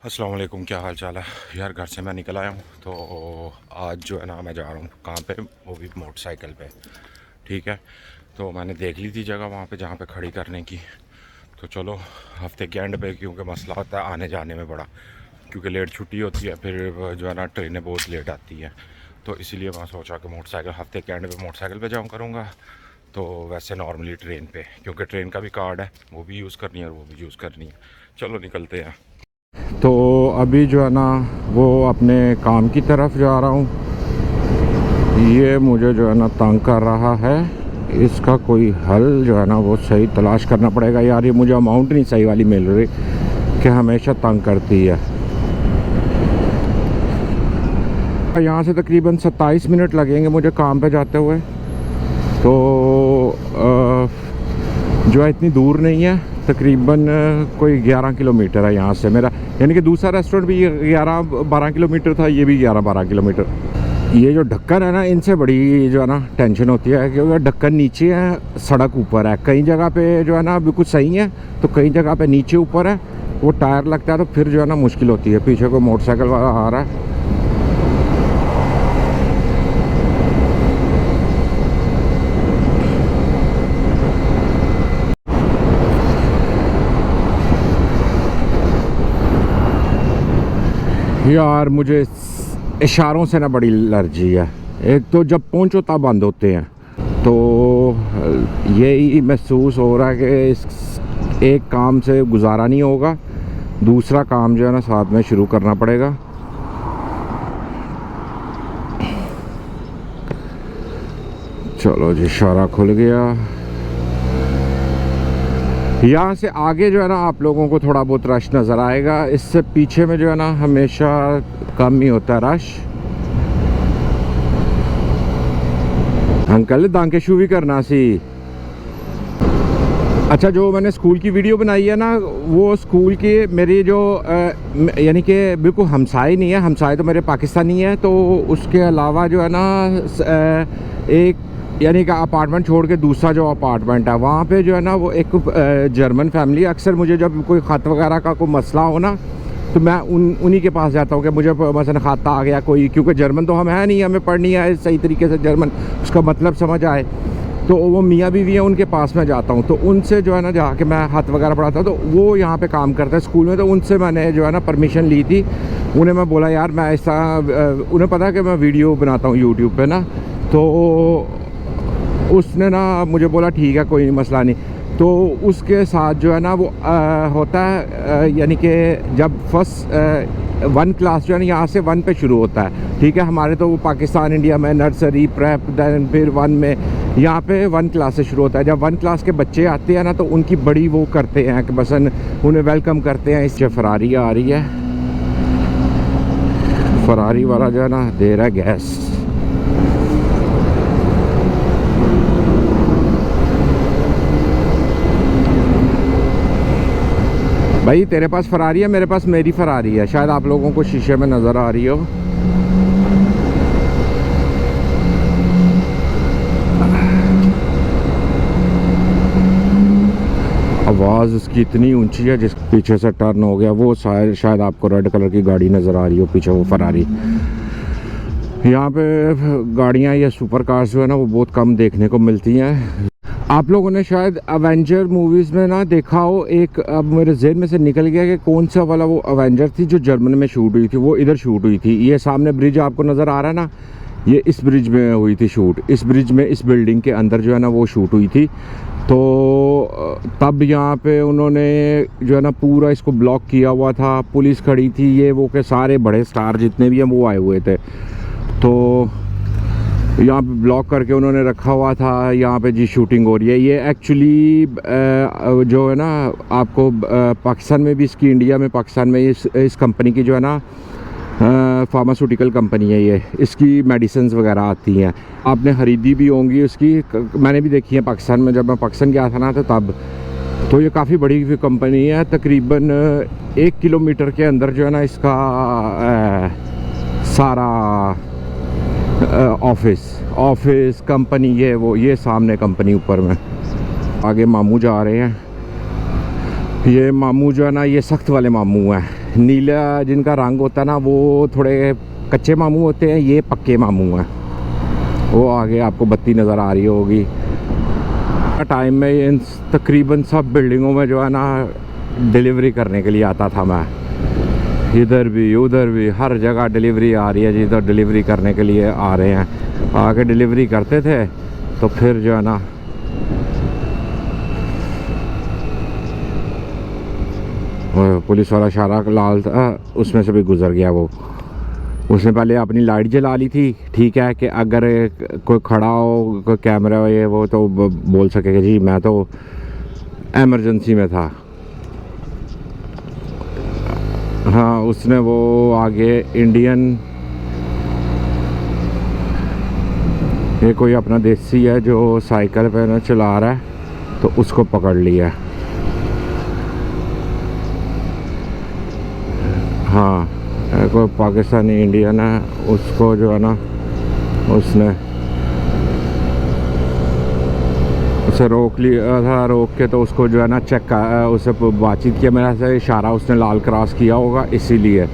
अस्सलाम वालेकुम, क्या हाल चाल है यार। घर से मैं निकल आया हूँ तो आज जो है ना मैं जा रहा हूँ कहाँ पे, वो भी मोटरसाइकिल पे। ठीक है, तो मैंने देख ली थी जगह वहाँ पे जहाँ पे खड़ी करने की। तो चलो हफ्ते के एंड पे, क्योंकि मसला होता है आने जाने में बड़ा, क्योंकि लेट छुट्टी होती है, फिर जो है ना ट्रेनें बहुत लेट आती हैं। तो इसीलिए मैं सोचा कि मोटरसाइकिल हफ्ते के एंड पे मोटरसाइकिल पे जाऊँ करूँगा। तो वैसे नॉर्मली ट्रेन पे, क्योंकि ट्रेन का भी कार्ड है, वो भी यूज़ करनी है और वो भी यूज़ करनी है। चलो निकलते हैं। तो अभी जो है ना वो अपने काम की तरफ जा रहा हूँ। ये मुझे जो है ना तंग कर रहा है, इसका कोई हल जो है ना वो सही तलाश करना पड़ेगा यार। ये मुझे अमाउंट नहीं सही वाली मिल रही, कि हमेशा तंग करती है। यहाँ से तकरीबन 27 मिनट लगेंगे मुझे काम पे जाते हुए। तो जो है इतनी दूर नहीं है, तकरीबन कोई 11 किलोमीटर है यहाँ से मेरा। यानी कि दूसरा रेस्टोरेंट भी 11-12 किलोमीटर था, ये भी 11-12 किलोमीटर। ये जो ढक्कन है ना, इनसे बड़ी जो है ना टेंशन होती है, क्योंकि ढक्कन नीचे है, सड़क ऊपर है। कई जगह पे जो है ना बिल्कुल सही है, तो कई जगह पे नीचे ऊपर है, वो टायर लगता है, तो फिर जो है ना मुश्किल होती है। पीछे को मोटरसाइकिल वाला आ रहा है। यार मुझे इशारों से ना बड़ी एलर्जी है। एक तो जब पहुंचो तब बंद होते हैं, तो यही महसूस हो रहा है कि इस एक काम से गुजारा नहीं होगा, दूसरा काम जो है ना साथ में शुरू करना पड़ेगा। चलो जी, इशारा खुल गया। यहाँ से आगे जो है ना आप लोगों को थोड़ा बहुत रश नज़र आएगा, इससे पीछे में जो है ना हमेशा कम ही होता है रश। अंकल दांके शू भी करना सी। अच्छा, जो मैंने स्कूल की वीडियो बनाई है ना, वो स्कूल की मेरी जो यानी कि बिल्कुल हमसाई नहीं है, हमसाई तो मेरे पाकिस्तानी है। तो उसके अलावा जो है ना एक यानी कि अपार्टमेंट छोड़ के दूसरा जो अपार्टमेंट है, वहाँ पे जो है ना वो एक जर्मन फैमिली। अक्सर मुझे जब कोई ख़त वगैरह का कोई मसला हो ना, तो मैं उन्हीं के पास जाता हूँ कि मुझे मसलन ख़त आ गया कोई, क्योंकि जर्मन तो हम है नहीं, हमें पढ़नी है सही तरीके से जर्मन, उसका मतलब समझ आए। तो वो मियाँ बीवी है, उनके पास मैं जाता हूँ, तो उनसे जो है ना जाके मैं हाथ वगैरह पढ़ाता हूँ। तो वो यहाँ पे काम करता है स्कूल में, तो उनसे मैंने जो है ना परमिशन ली थी। उन्हें मैं बोला यार मैं ऐसा, उन्हें पता है कि मैं वीडियो बनाता हूँ यूट्यूब पे ना, तो उसने ना मुझे बोला ठीक है कोई मसला नहीं। तो उसके साथ जो है ना वो होता है, यानी कि जब फर्स्ट 1 क्लास जो है ना यहाँ से 1 पे शुरू होता है। ठीक है, हमारे तो वो पाकिस्तान इंडिया में नर्सरी प्रेप दैन फिर 1 में, यहाँ पे 1 क्लास से शुरू होता है। जब 1 क्लास के बच्चे आते हैं ना, तो उनकी बड़ी वो करते हैं कि बस उन्हें वेलकम करते हैं। इससे फरारी आ रही है, फरारी वाला जो है ना दे रहा है गैस। भाई तेरे पास फरारी है, मेरे पास मेरी फरारी है, शायद आप लोगों को शीशे में नज़र आ रही हो। आवाज़ उसकी इतनी ऊंची है, जिस पीछे से टर्न हो गया वो शायद आपको रेड कलर की गाड़ी नज़र आ रही हो पीछे, वो फरारी। यहाँ पे गाड़ियाँ या सुपर कार्स जो है ना वो बहुत कम देखने को मिलती हैं। आप लोगों ने शायद अवेंजर मूवीज़ में ना देखा हो, एक अब मेरे जेहन में से निकल गया कि कौन सा वाला वो अवेंजर थी जो जर्मन में शूट हुई थी। वो इधर शूट हुई थी, ये सामने ब्रिज आपको नज़र आ रहा है ना, ये इस ब्रिज में हुई थी शूट। इस ब्रिज में, इस बिल्डिंग के अंदर जो है ना वो शूट हुई थी। तो तब यहाँ पे उन्होंने जो है ना पूरा इसको ब्लॉक किया हुआ था, पुलिस खड़ी थी, ये वो के सारे बड़े स्टार जितने भी हैं वो आए हुए थे। तो यहाँ पे ब्लॉक करके उन्होंने रखा हुआ था, यहाँ पे जी शूटिंग हो रही है। ये एक्चुअली जो है ना आपको पाकिस्तान में भी इसकी, इंडिया में पाकिस्तान में इस कंपनी की जो है ना फार्मास्यूटिकल कंपनी है ये, इसकी मेडिसिन्स वगैरह आती हैं, आपने खरीदी भी होंगी उसकी, मैंने भी देखी है पाकिस्तान में, जब मैं पाकिस्तान गया था ना तो तब। तो ये काफ़ी बड़ी कंपनी है, तकरीबन 1 किलोमीटर के अंदर जो है ना इसका सारा ऑफिस कंपनी, ये सामने कंपनी ऊपर में। आगे मामू जा रहे हैं, ये मामू जो है ना ये सख्त वाले मामू हैं। नीला जिनका रंग होता है ना वो थोड़े कच्चे मामू होते हैं, ये पक्के मामू हैं। वो आगे आपको बत्ती नज़र आ रही होगी। टाइम में इन तकरीबन सब बिल्डिंगों में जो है ना डिलीवरी करने के लिए आता था मैं। इधर भी उधर भी हर जगह डिलीवरी आ रही है, जिधर डिलीवरी करने के लिए आ रहे हैं, आके डिलीवरी करते थे। तो फिर जो है ना पुलिस वाला इशारा लाल था, उसमें से भी गुजर गया वो। उसने पहले अपनी लाइट जला ली थी, ठीक है, कि अगर कोई खड़ा हो, कोई कैमरा हो ये वो, तो बोल सकेगा जी मैं तो एमरजेंसी में था। हाँ, उसने वो आगे इंडियन, ये कोई अपना देसी है जो साइकिल पे ना चला रहा है, तो उसको पकड़ लिया। हाँ, कोई पाकिस्तानी इंडियन है, उसको जो है ना उसने उसे रोक लिया था। रोक के तो उसको जो है ना चेक कर, उससे बातचीत किया, मेरा से इशारा उसने लाल क्रॉस किया होगा इसीलिए।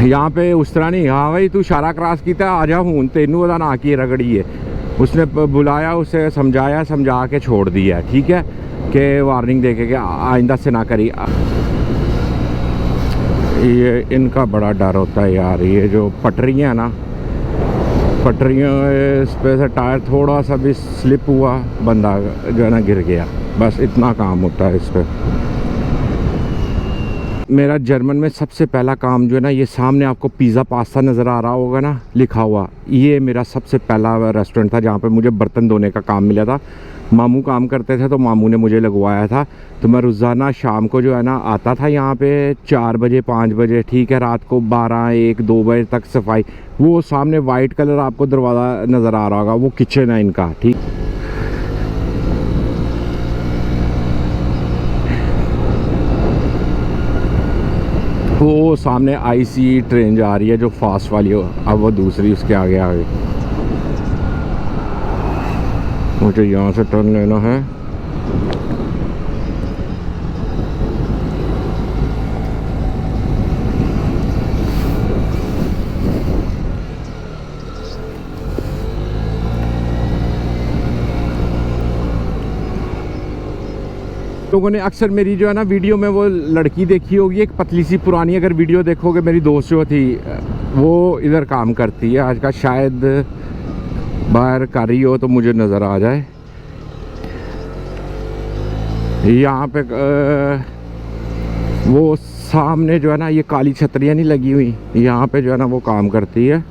यहाँ पे उस तरह नहीं, हाँ भाई तू इशारा क्रॉस किया आ जा हूँ तेनू ओदा ना की रगड़ी है। उसने बुलाया, उसे समझाया, समझा के छोड़ दिया, ठीक है, कि वार्निंग दे के आइंदा से ना करी। ये इनका बड़ा डर होता है यार, ये जो पटरियाँ ना, पटरियों इस पे से टायर थोड़ा सा भी स्लिप हुआ, बंदा जो है ना गिर गया, बस इतना काम होता है इस पे। मेरा जर्मन में सबसे पहला काम जो है ना, ये सामने आपको पिज़्ज़ा पास्ता नज़र आ रहा होगा ना लिखा हुआ, ये मेरा सबसे पहला रेस्टोरेंट था जहाँ पे मुझे बर्तन धोने का काम मिला था। मामू काम करते थे तो मामू ने मुझे लगवाया था। तो मैं रोज़ाना शाम को जो है ना आता था यहाँ पे 4 बजे 5 बजे, ठीक है, रात को 12 1 2 बजे तक सफाई। वो सामने वाइट कलर आपको दरवाज़ा नज़र आ रहा होगा, वो किचन है इनका, ठीक। वो सामने आईसी ट्रेन जा रही है जो फास्ट वाली हो, अब वो दूसरी उसके आगे आगे। मुझे यहाँ से टर्न लेना है। लोगों ने अक्सर मेरी जो है ना वीडियो में वो लड़की देखी होगी, एक पतली सी पुरानी, अगर वीडियो देखोगे मेरी दोस्त जो थी वो इधर काम करती है आज का, शायद बाहर कर रही हो तो मुझे नज़र आ जाए। यहाँ पे वो सामने जो है ना ये काली छतरियाँ नहीं लगी हुई, यहाँ पे जो है ना वो काम करती है।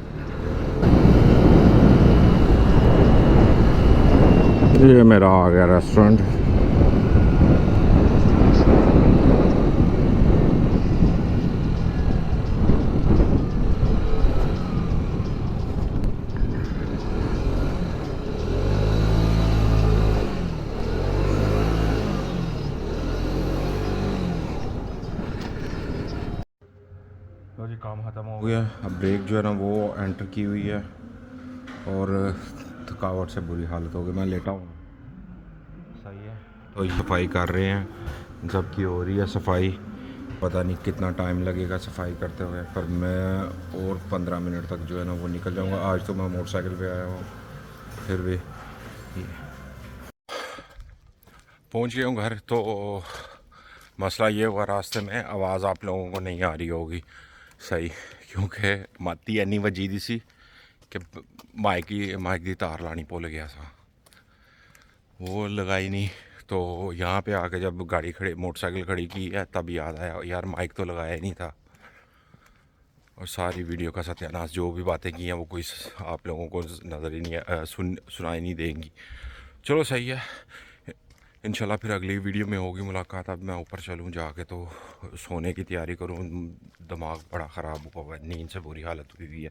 ये मेरा आ गया रेस्टोरेंट। तो जी काम ख़त्म हो गया। अब ब्रेक जो है ना वो एंटर की हुई है और थकावट से बुरी हालत हो गई, मैं लेटा हूँ। सही है। तो ये सफाई कर रहे हैं, जबकि हो रही है सफाई। पता नहीं कितना टाइम लगेगा सफाई करते हुए, पर मैं और 15 मिनट तक जो है ना वो निकल जाऊँगा। आज तो मैं मोटरसाइकिल पे आया हूँ, फिर भी पहुँच गया हूँ घर। तो मसला ये हुआ, रास्ते में आवाज़ आप लोगों को नहीं आ रही होगी सही, क्योंकि माती इन्नी वजी दी सी कि माइक की तार लानी भुल गया था, वो लगाई नहीं। तो यहाँ पे आके जब गाड़ी खड़ी, मोटरसाइकिल खड़ी की है, तब याद आया यार माइक तो लगाया ही नहीं था। और सारी वीडियो का सत्यानाश, जो भी बातें की हैं वो कोई आप लोगों को नज़र ही नहीं सुनाई नहीं देंगी। चलो सही है, इंशाल्लाह फिर अगली वीडियो में होगी मुलाकात। अब मैं ऊपर चलूँ जाके तो सोने की तैयारी करूँ, दिमाग बड़ा ख़राब हुआ है, नींद से बुरी हालत हुई है।